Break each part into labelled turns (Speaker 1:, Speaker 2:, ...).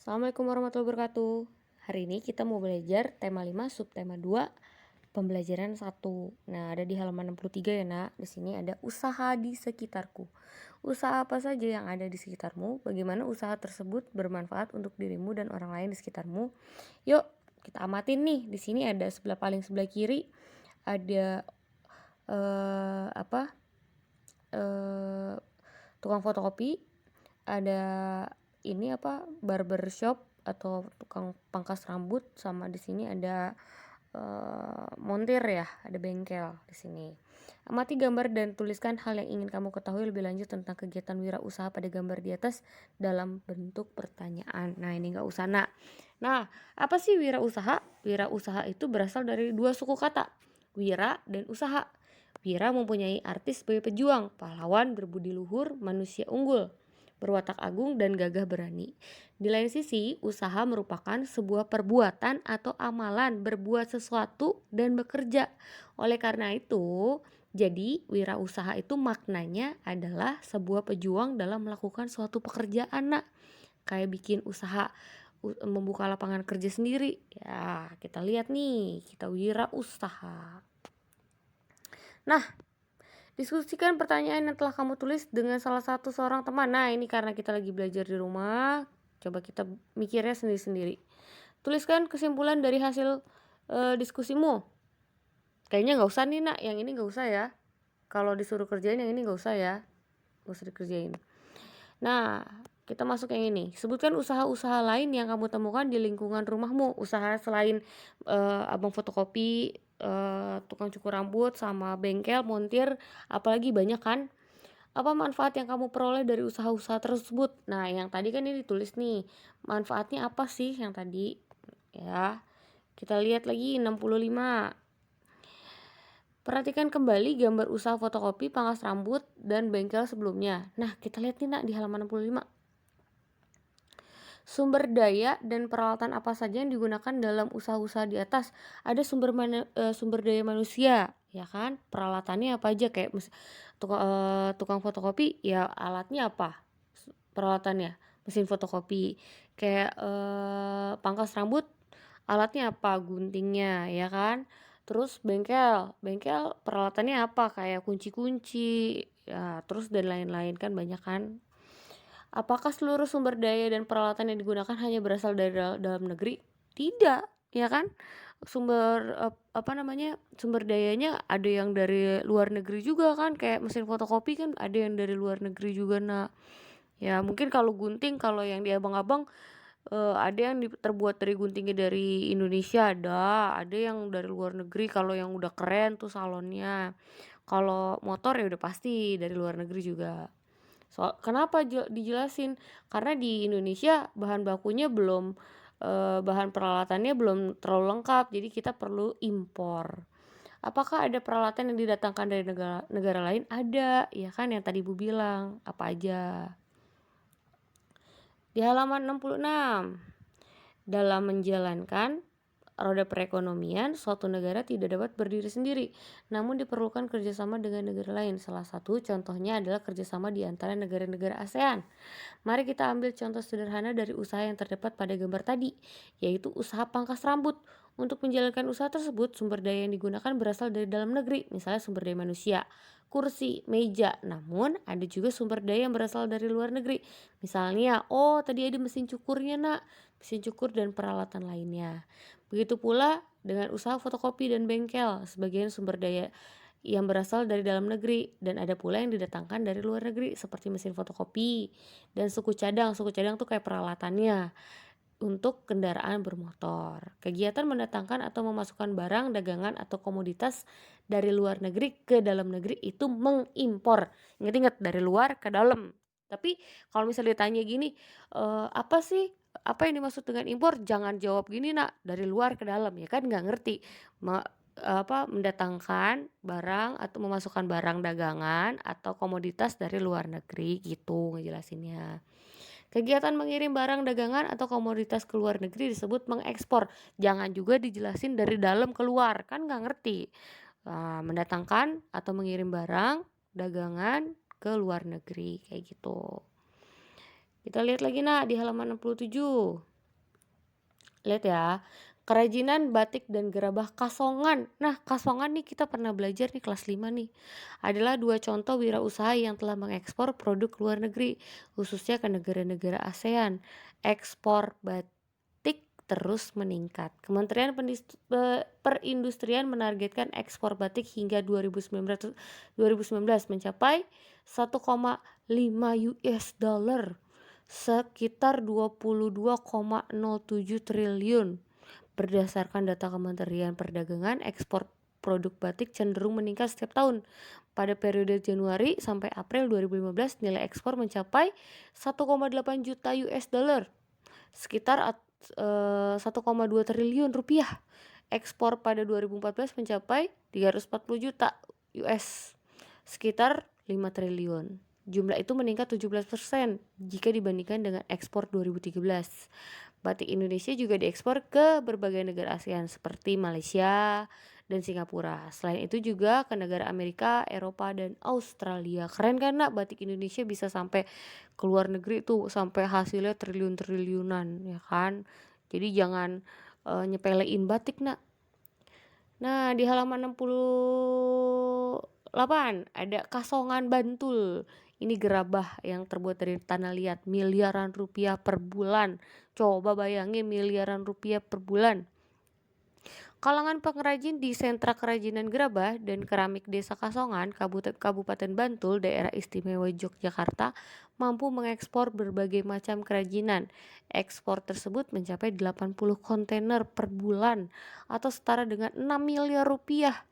Speaker 1: Assalamualaikum warahmatullahi wabarakatuh. Hari ini kita mau belajar tema 5 subtema 2 pembelajaran 1. Nah, ada di halaman 63 ya, Nak. Di sini ada usaha di sekitarku. Usaha apa saja yang ada di sekitarmu? Bagaimana usaha tersebut bermanfaat untuk dirimu dan orang lain di sekitarmu? Yuk, kita amatin nih. Di sini ada sebelah kiri ada apa? Tukang fotokopi, ada ini barber shop atau tukang pangkas rambut, sama di sini ada montir ya, ada bengkel di sini. Amati gambar dan tuliskan hal yang ingin kamu ketahui lebih lanjut tentang kegiatan wirausaha pada gambar di atas dalam bentuk pertanyaan. Nah, ini nggak usah, Nak. Nah, apa sih wirausaha? Wirausaha itu berasal dari dua suku kata, wira dan usaha. Wira mempunyai arti sebagai pejuang, pahlawan, berbudi luhur, manusia unggul, berwatak agung, dan gagah berani. Di lain sisi, usaha merupakan sebuah perbuatan atau amalan berbuat sesuatu dan bekerja. Oleh karena itu, jadi wirausaha itu maknanya adalah sebuah pejuang dalam melakukan suatu pekerjaan, Nak. Kayak bikin usaha, membuka lapangan kerja sendiri. Ya, kita lihat nih, kita wirausaha. Nah, diskusikan pertanyaan yang telah kamu tulis dengan salah satu seorang teman. Nah, ini karena kita lagi belajar di rumah, coba kita mikirnya sendiri-sendiri. Tuliskan kesimpulan dari hasil diskusimu. Kayaknya nggak usah nih, Nak, yang ini nggak usah ya. Kalau disuruh kerjain yang ini nggak usah ya, nggak usah dikerjain. Nah, kita masuk yang ini. Sebutkan usaha-usaha lain yang kamu temukan di lingkungan rumahmu. Usaha selain abang fotokopi, tukang cukur rambut, sama bengkel, montir, apalagi banyak kan. Apa manfaat yang kamu peroleh dari usaha-usaha tersebut? Nah, yang tadi kan ini ditulis nih. Manfaatnya apa sih yang tadi? Ya, kita lihat lagi 65. Perhatikan kembali gambar usaha fotokopi, pangkas rambut, dan bengkel sebelumnya. Nah, kita lihat nih, Nak, di halaman 65. Sumber daya dan peralatan apa saja yang digunakan dalam usaha-usaha di atas? Ada sumber daya manusia, ya kan? Peralatannya apa aja, kayak tukang fotokopi, ya alatnya apa? Peralatannya mesin fotokopi. Kayak pangkas rambut, alatnya apa? Guntingnya, ya kan? Terus bengkel peralatannya apa? Kayak kunci-kunci, ya, terus dan lain-lain kan, banyak kan. Apakah seluruh sumber daya dan peralatan yang digunakan hanya berasal dari dalam negeri? Tidak, ya kan? Sumber dayanya ada yang dari luar negeri juga kan, kayak mesin fotokopi kan ada yang dari luar negeri juga, Nak. Ya, mungkin kalau gunting, kalau yang di abang-abang ada yang terbuat dari guntingnya dari Indonesia, ada yang dari luar negeri kalau yang udah keren tuh salonnya. Kalau motor ya udah pasti dari luar negeri juga. Kenapa dijelasin? Karena di Indonesia bahan bakunya belum, bahan peralatannya belum terlalu lengkap, jadi kita perlu impor. Apakah ada peralatan yang didatangkan dari negara lain? Ada, ya kan, yang tadi Ibu bilang, apa aja. Di halaman 66, dalam menjalankan roda perekonomian, suatu negara tidak dapat berdiri sendiri, namun diperlukan kerjasama dengan negara lain. Salah satu contohnya adalah kerjasama di antara negara-negara ASEAN. Mari kita ambil contoh sederhana dari usaha yang terdapat pada gambar tadi, yaitu usaha pangkas rambut. Untuk menjalankan usaha tersebut, sumber daya yang digunakan berasal dari dalam negeri, misalnya sumber daya manusia, kursi, meja. Namun, ada juga sumber daya yang berasal dari luar negeri. Misalnya, tadi ada mesin cukurnya, Nak, mesin cukur dan peralatan lainnya. Begitu pula dengan usaha fotokopi dan bengkel, sebagian sumber daya yang berasal dari dalam negeri, dan ada pula yang didatangkan dari luar negeri seperti mesin fotokopi dan suku cadang. Suku cadang tuh kayak peralatannya untuk kendaraan bermotor. Kegiatan mendatangkan atau memasukkan barang, dagangan, atau komoditas dari luar negeri ke dalam negeri itu mengimpor. Ingat-ingat, dari luar ke dalam. Tapi kalau misalnya ditanya gini, apa yang dimaksud dengan impor? Jangan jawab gini, Nak, dari luar ke dalam, ya kan nggak ngerti. Mendatangkan barang atau memasukkan barang dagangan atau komoditas dari luar negeri, gitu ngejelasinnya. Kegiatan mengirim barang dagangan atau komoditas ke luar negeri disebut mengekspor. Jangan juga dijelasin dari dalam keluar, kan nggak ngerti. Mendatangkan atau mengirim barang dagangan ke luar negeri, kayak gitu. Kita lihat lagi, Nak, di halaman 67. Lihat ya, kerajinan batik dan gerabah Kasongan. Nah, Kasongan nih kita pernah belajar nih kelas 5 nih. Adalah dua contoh wirausaha yang telah mengekspor produk luar negeri, khususnya ke negara-negara ASEAN. Ekspor batik terus meningkat. Kementerian Perindustrian menargetkan ekspor batik hingga 2019 mencapai 1,5 US dollar, sekitar 22,07 triliun. Berdasarkan data Kementerian Perdagangan, ekspor produk batik cenderung meningkat setiap tahun. Pada periode Januari sampai April 2015, nilai ekspor mencapai 1,8 juta US dollar, sekitar 1,2 triliun rupiah. Ekspor pada 2014 mencapai 340 juta US, sekitar 5 triliun. Jumlah itu meningkat 17% jika dibandingkan dengan ekspor 2013. Batik Indonesia juga diekspor ke berbagai negara ASEAN seperti Malaysia dan Singapura. Selain itu juga ke negara Amerika, Eropa, dan Australia. Keren kan nak, batik Indonesia bisa sampai ke luar negeri tuh, sampai hasilnya triliun-triliunan ya kan. Jadi jangan nyepelein batik nak. Nah, di halaman 68 ada Kasongan Bantul. Ini gerabah yang terbuat dari tanah liat, miliaran rupiah per bulan. Coba bayangin, miliaran rupiah per bulan. Kalangan pengrajin di sentra kerajinan gerabah dan keramik Desa Kasongan, Kabupaten Bantul, Daerah Istimewa Yogyakarta, mampu mengekspor berbagai macam kerajinan. Ekspor tersebut mencapai 80 kontainer per bulan atau setara dengan 6 miliar rupiah.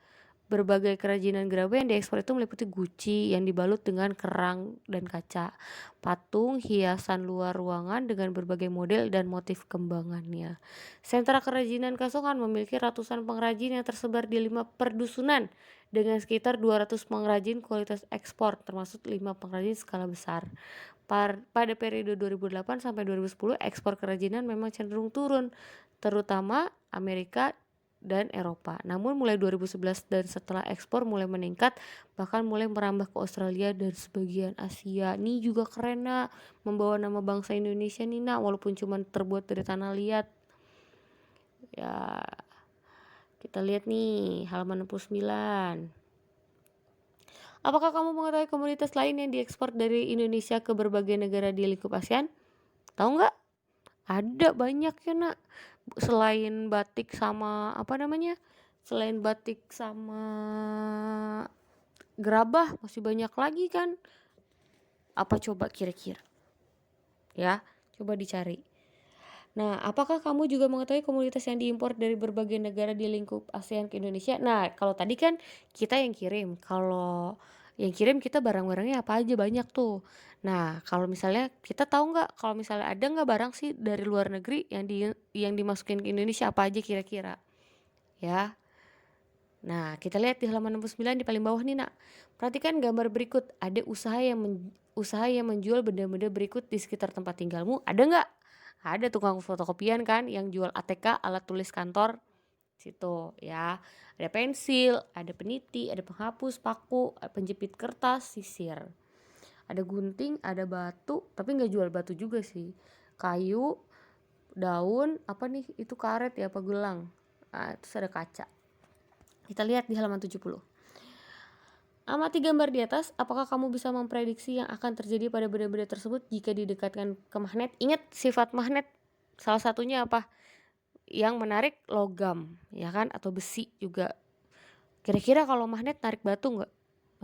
Speaker 1: Berbagai kerajinan gerabah yang diekspor itu meliputi guci yang dibalut dengan kerang dan kaca, patung, hiasan luar ruangan dengan berbagai model dan motif kembangannya. Sentra kerajinan Kasongan memiliki ratusan pengrajin yang tersebar di 5 perdusunan dengan sekitar 200 pengrajin kualitas ekspor, termasuk 5 pengrajin skala besar. Pada periode 2008 sampai 2010, ekspor kerajinan memang cenderung turun, terutama Amerika dan Eropa. Namun mulai 2011 dan setelah ekspor mulai meningkat, bahkan mulai merambah ke Australia dan sebagian Asia. Ini juga keren nak, membawa nama bangsa Indonesia nih nak, walaupun cuma terbuat dari tanah liat. Ya, kita lihat nih halaman 69. Apakah kamu mengetahui komoditas lain yang diekspor dari Indonesia ke berbagai negara di lingkup ASEAN? Tahu nggak? Ada banyak ya nak. Selain batik sama Selain batik sama gerabah masih banyak lagi kan. Apa coba kira-kira? Ya, coba dicari. Nah, apakah kamu juga mengetahui komoditas yang diimpor dari berbagai negara di lingkup ASEAN ke Indonesia? Nah, kalau tadi kan kita yang kirim. Kalau yang kirim kita barang-barangnya apa aja, banyak tuh. Nah, kalau misalnya kita tahu nggak kalau misalnya ada nggak barang sih dari luar negeri yang dimasukin ke Indonesia, apa aja kira-kira? Ya. Nah, kita lihat di halaman 69 di paling bawah nih, nak. Perhatikan gambar berikut. Ada usaha yang menjual benda-benda berikut di sekitar tempat tinggalmu. Ada nggak? Ada tukang fotokopian kan yang jual ATK, alat tulis kantor. Situ ya. Ada pensil, ada peniti, ada penghapus, paku, penjepit kertas, sisir. Ada gunting, ada batu, tapi nggak jual batu juga sih. Kayu, daun, apa nih? Itu karet ya, apa gelang. Nah, terus ada kaca. Kita lihat di halaman 70. Amati gambar di atas, apakah kamu bisa memprediksi yang akan terjadi pada benda-benda tersebut jika didekatkan ke magnet? Ingat sifat magnet, salah satunya apa? Yang menarik logam, ya kan? Atau besi juga. Kira-kira kalau magnet narik batu nggak?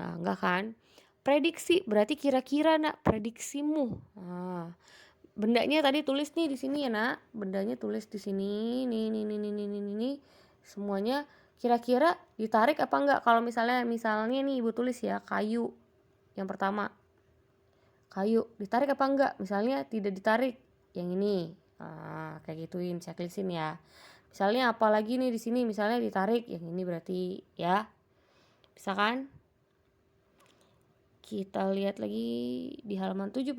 Speaker 1: Nah, nggak kan? Prediksi, berarti kira-kira nak, prediksimu. Nah, bendanya tadi tulis nih di sini ya nak. Bendanya tulis di sini, nih. Semuanya kira-kira ditarik apa enggak? Kalau misalnya nih ibu tulis ya, kayu yang pertama, kayu ditarik apa enggak? Misalnya tidak ditarik, yang ini. Kayak gituin, checklistin ya. Misalnya apa lagi nih di sini, misalnya ditarik, yang ini berarti ya. Bisa kan? Kita lihat lagi di halaman 71.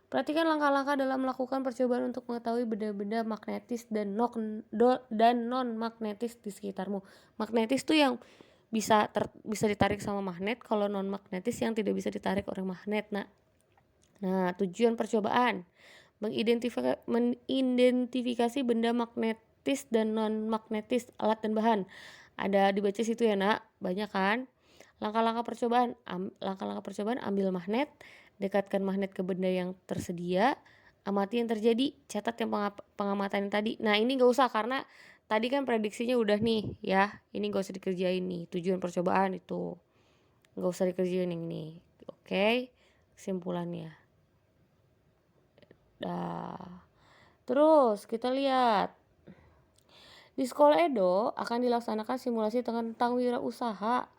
Speaker 1: Perhatikan langkah-langkah dalam melakukan percobaan untuk mengetahui benda-benda magnetis dan non-magnetis di sekitarmu. Magnetis tuh yang bisa ditarik sama magnet, kalau non-magnetis yang tidak bisa ditarik oleh magnet. Nah, tujuan percobaan. Mengidentifikasi benda magnetis dan non magnetis, alat dan bahan. Ada dibaca situ ya nak, banyak kan. Langkah-langkah percobaan, ambil magnet, dekatkan magnet ke benda yang tersedia, amati yang terjadi, catat yang pengamatan yang tadi. Nah ini gak usah karena tadi kan prediksinya udah nih ya, ini gak usah dikerjain nih, tujuan percobaan itu gak usah dikerjain yang ini. Oke, kesimpulannya. Terus kita lihat di sekolah Edo akan dilaksanakan simulasi tentang wirausaha,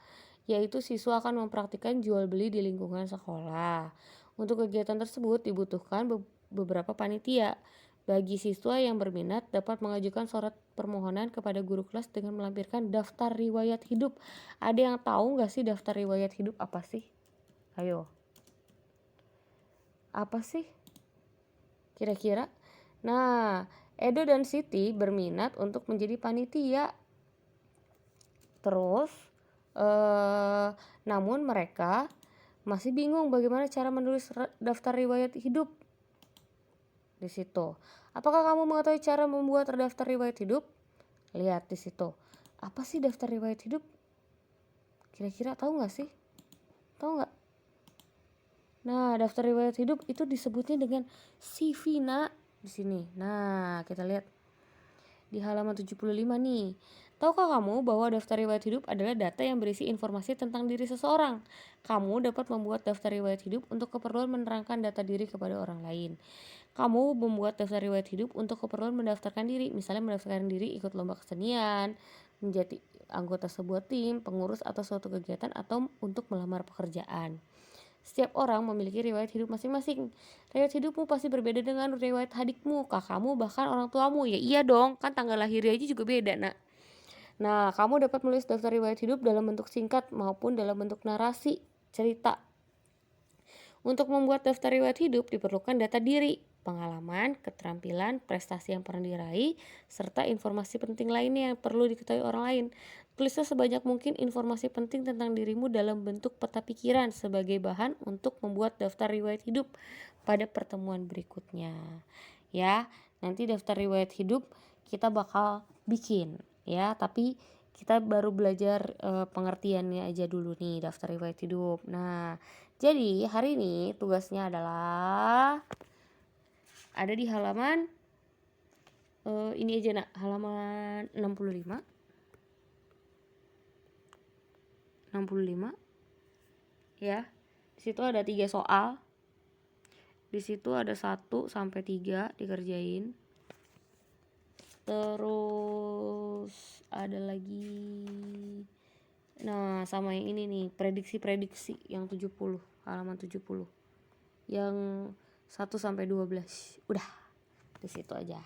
Speaker 1: yaitu siswa akan mempraktikkan jual beli di lingkungan sekolah. Untuk kegiatan tersebut dibutuhkan beberapa panitia. Bagi siswa yang berminat dapat mengajukan surat permohonan kepada guru kelas dengan melampirkan daftar riwayat hidup. Ada yang tahu nggak sih daftar riwayat hidup apa sih? Ayo. Apa sih? Kira-kira? Nah, Edo dan Siti berminat untuk menjadi panitia. Terus, namun mereka masih bingung bagaimana cara menulis daftar riwayat hidup. Di situ. Apakah kamu mengetahui cara membuat daftar riwayat hidup? Lihat di situ. Apa sih daftar riwayat hidup? Kira-kira tahu nggak sih? Tahu nggak? Nah, daftar riwayat hidup itu disebutnya dengan CV nak. Di sini. Nah, kita lihat di halaman 75 nih. Tahukah kamu bahwa daftar riwayat hidup adalah data yang berisi informasi tentang diri seseorang? Kamu dapat membuat daftar riwayat hidup untuk keperluan menerangkan data diri kepada orang lain. Kamu membuat daftar riwayat hidup untuk keperluan mendaftarkan diri, misalnya mendaftarkan diri ikut lomba kesenian, menjadi anggota sebuah tim, pengurus atau suatu kegiatan, atau untuk melamar pekerjaan. Setiap orang memiliki riwayat hidup masing-masing. Riwayat hidupmu pasti berbeda dengan riwayat adikmu, kakakmu, bahkan orang tuamu. Ya iya dong, kan tanggal lahirnya aja juga beda nak. Nah, kamu dapat menulis daftar riwayat hidup dalam bentuk singkat maupun dalam bentuk narasi, cerita. Untuk membuat daftar riwayat hidup diperlukan data diri, pengalaman, keterampilan, prestasi yang pernah diraih, serta informasi penting lainnya yang perlu diketahui orang lain. Tulislah sebanyak mungkin informasi penting tentang dirimu dalam bentuk peta pikiran sebagai bahan untuk membuat daftar riwayat hidup pada pertemuan berikutnya. Ya, nanti daftar riwayat hidup kita bakal bikin ya, tapi kita baru belajar pengertiannya aja dulu nih daftar riwayat hidup. Nah, jadi hari ini tugasnya adalah ada di halaman ini aja nak, halaman 65 ya. Di situ ada 3 soal. Di situ ada 1 sampai 3 dikerjain. Terus ada lagi, nah sama yang ini nih, prediksi-prediksi yang 70, halaman 70 yang 1 sampai 12. Udah di situ aja.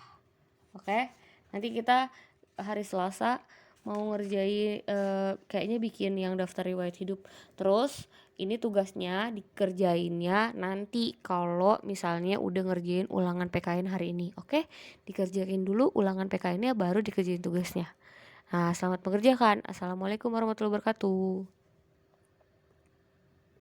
Speaker 1: Oke, nanti kita hari Selasa mau ngerjain kayaknya bikin yang daftar riwayat hidup. Terus ini tugasnya dikerjainnya nanti kalau misalnya udah ngerjain ulangan PKN hari ini. Oke, dikerjain dulu ulangan PKN-nya baru dikerjain tugasnya. Nah, selamat mengerjakan. Assalamualaikum warahmatullahi wabarakatuh.